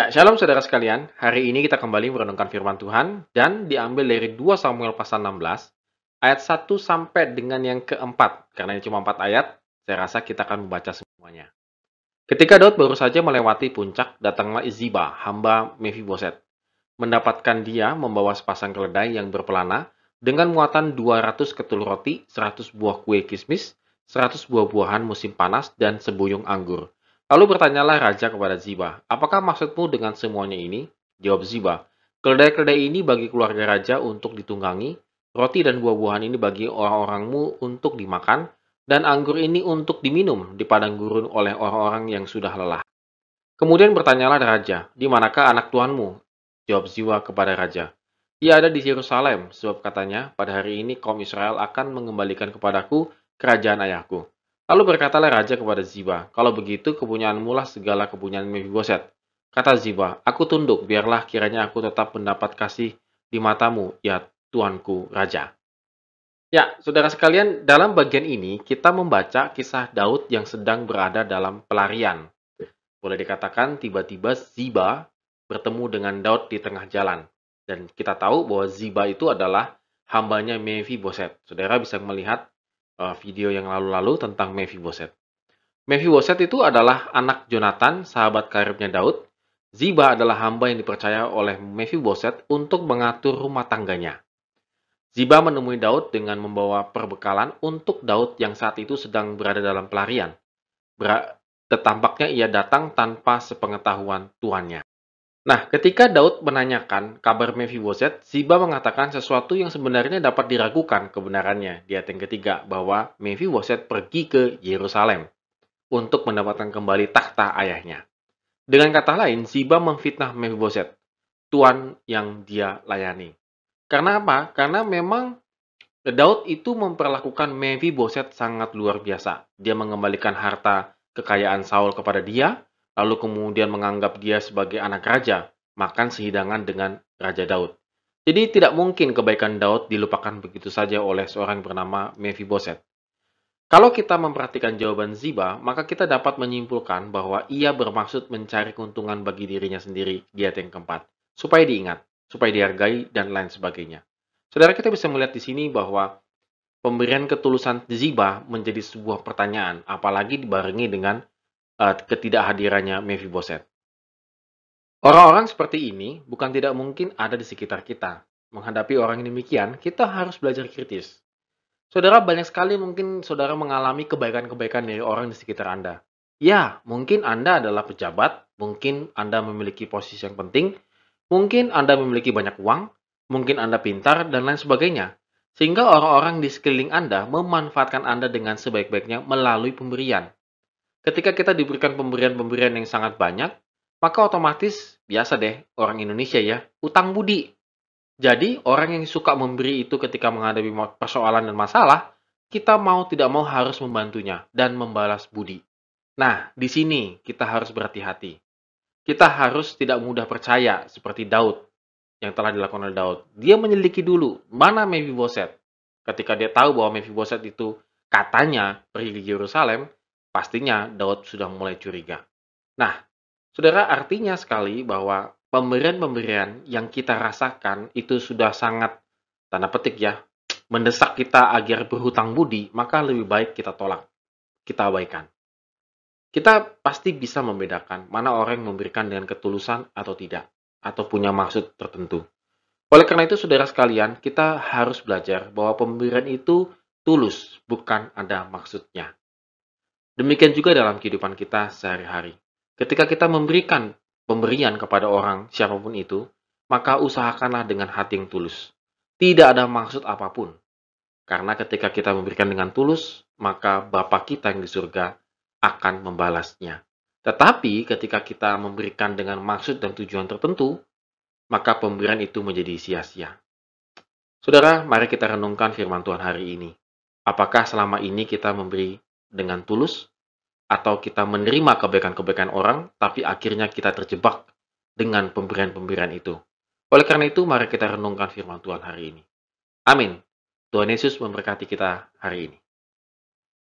Ya, shalom saudara sekalian. Hari ini kita kembali merenungkan firman Tuhan dan diambil dari 2 Samuel pasal 16 ayat 1 sampai dengan yang keempat. Karena ini cuma 4 ayat, saya rasa kita akan membaca semuanya. Ketika Daud baru saja melewati puncak, datanglah Ziba, hamba Mephiboset. Mendapatkan dia membawa sepasang keledai yang berpelana dengan muatan 200 ketul roti, 100 buah kue kismis, 100 buah-buahan musim panas, dan sebuyung anggur. Lalu bertanyalah raja kepada Ziba, apakah maksudmu dengan semuanya ini? Jawab Ziba, keledai-keledai ini bagi keluarga raja untuk ditunggangi, roti dan buah-buahan ini bagi orang-orangmu untuk dimakan, dan anggur ini untuk diminum di padang gurun oleh orang-orang yang sudah lelah. Kemudian bertanyalah raja, di manakah anak tuanmu? Jawab Ziba kepada raja, ia ada di Yerusalem, sebab katanya, pada hari ini kaum Israel akan mengembalikan kepadaku kerajaan ayahku. Lalu berkatalah raja kepada Ziba, kalau begitu kepunyaanmu lah segala kepunyaan Mephiboset. Kata Ziba, aku tunduk, biarlah kiranya aku tetap mendapat kasih di matamu, ya tuanku raja. Ya, saudara sekalian, dalam bagian ini kita membaca kisah Daud yang sedang berada dalam pelarian. Boleh dikatakan tiba-tiba Ziba bertemu dengan Daud di tengah jalan. Dan kita tahu bahwa Ziba itu adalah hambanya Mephiboset. Saudara bisa melihat video yang lalu-lalu tentang Mephiboset. Mephiboset itu adalah anak Jonathan, sahabat karibnya Daud. Ziba adalah hamba yang dipercaya oleh Mephiboset untuk mengatur rumah tangganya. Ziba menemui Daud dengan membawa perbekalan untuk Daud yang saat itu sedang berada dalam pelarian. Tampaknya ia datang tanpa sepengetahuan tuannya. Nah, ketika Daud menanyakan kabar Mephiboset, Ziba mengatakan sesuatu yang sebenarnya dapat diragukan kebenarannya di ayat yang ketiga, bahwa Mephiboset pergi ke Yerusalem untuk mendapatkan kembali takhta ayahnya. Dengan kata lain, Ziba memfitnah Mephiboset, tuan yang dia layani. Karena apa? Karena memang Daud itu memperlakukan Mephiboset sangat luar biasa. Dia mengembalikan harta kekayaan Saul kepada dia, lalu kemudian menganggap dia sebagai anak raja, makan sehidangan dengan Raja Daud. Jadi tidak mungkin kebaikan Daud dilupakan begitu saja oleh seorang bernama Mephiboset. Kalau kita memperhatikan jawaban Ziba, maka kita dapat menyimpulkan bahwa ia bermaksud mencari keuntungan bagi dirinya sendiri di ayat yang keempat, supaya diingat, supaya dihargai, dan lain sebagainya. Saudara, kita bisa melihat di sini bahwa pemberian ketulusan Ziba menjadi sebuah pertanyaan, apalagi dibarengi dengan ketidakhadirannya Mephiboset. Orang-orang seperti ini bukan tidak mungkin ada di sekitar kita. Menghadapi orang yang demikian, kita harus belajar kritis. Saudara, banyak sekali mungkin saudara mengalami kebaikan-kebaikan dari orang di sekitar Anda. Ya, mungkin Anda adalah pejabat, mungkin Anda memiliki posisi yang penting, mungkin Anda memiliki banyak uang, mungkin Anda pintar, dan lain sebagainya. Sehingga orang-orang di sekeliling Anda memanfaatkan Anda dengan sebaik-baiknya melalui pemberian. Ketika kita diberikan pemberian-pemberian yang sangat banyak, maka otomatis, biasa deh, orang Indonesia ya, utang budi. Jadi, orang yang suka memberi itu ketika menghadapi persoalan dan masalah, kita mau tidak mau harus membantunya dan membalas budi. Nah, di sini kita harus berhati-hati. Kita harus tidak mudah percaya seperti Daud yang telah dilakukan oleh Daud. Dia menyelidiki dulu mana Mephiboset. Ketika dia tahu bahwa Mephiboset itu katanya pergi ke Yerusalem, pastinya Daud sudah mulai curiga. Nah, saudara, artinya sekali bahwa pemberian-pemberian yang kita rasakan itu sudah sangat, tanda petik ya, mendesak kita agar berhutang budi, maka lebih baik kita tolak, kita abaikan. Kita pasti bisa membedakan mana orang yang memberikan dengan ketulusan atau tidak, atau punya maksud tertentu. Oleh karena itu, saudara sekalian, kita harus belajar bahwa pemberian itu tulus, bukan ada maksudnya. Demikian juga dalam kehidupan kita sehari-hari. Ketika kita memberikan pemberian kepada orang, siapapun itu, maka usahakanlah dengan hati yang tulus. Tidak ada maksud apapun. Karena ketika kita memberikan dengan tulus, maka Bapa kita yang di surga akan membalasnya. Tetapi ketika kita memberikan dengan maksud dan tujuan tertentu, maka pemberian itu menjadi sia-sia. Saudara, mari kita renungkan firman Tuhan hari ini. Apakah selama ini kita memberi dengan tulus? Atau kita menerima kebaikan-kebaikan orang, tapi akhirnya kita terjebak dengan pemberian-pemberian itu. Oleh karena itu, mari kita renungkan firman Tuhan hari ini. Amin. Tuhan Yesus memberkati kita hari ini.